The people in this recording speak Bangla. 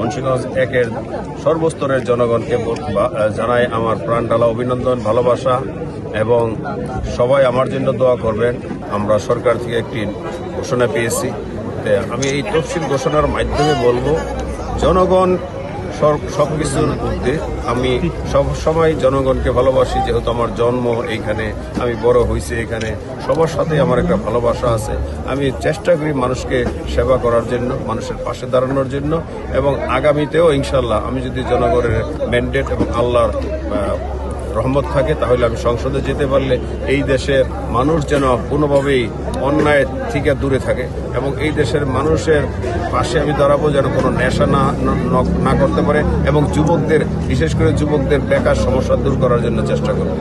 মুন্সিগঞ্জ একের সর্বস্তরের জনগণকে জানাই আমার প্রাণ ঢালা অভিনন্দন, ভালোবাসা এবং সবাই আমার জন্য দোয়া করবেন। আমরা সরকার থেকে একটি ঘোষণা পেয়েছি। আমি এই তফসিল ঘোষণার মাধ্যমে বলবো, জনগণ সবকিছুর ঊর্ধ্বে। আমি সবসময় জনগণকে ভালোবাসি, যেহেতু আমার জন্ম এইখানে, আমি বড় হয়েছি এখানে, সবার সাথে আমার একটা ভালোবাসা আছে। আমি চেষ্টা করি মানুষকে সেবা করার জন্য, মানুষের পাশে দাঁড়ানোর জন্য, এবং আগামীতেও ইনশাল্লাহ আমি যদি জনগণের ম্যান্ডেট এবং আল্লাহর রহমত থাকে, তাহলে আমি সংসদে যেতে পারলে এই দেশের মানুষ যেন কোনোভাবেই অন্যায় থেকে দূরে থাকে, এবং এই দেশের মানুষের পাশে আমি দাঁড়াবো যেন কোনো নেশা না করতে পারে, এবং যুবকদের, বিশেষ করে যুবকদের বেকার সমস্যা দূর করার জন্য চেষ্টা করব।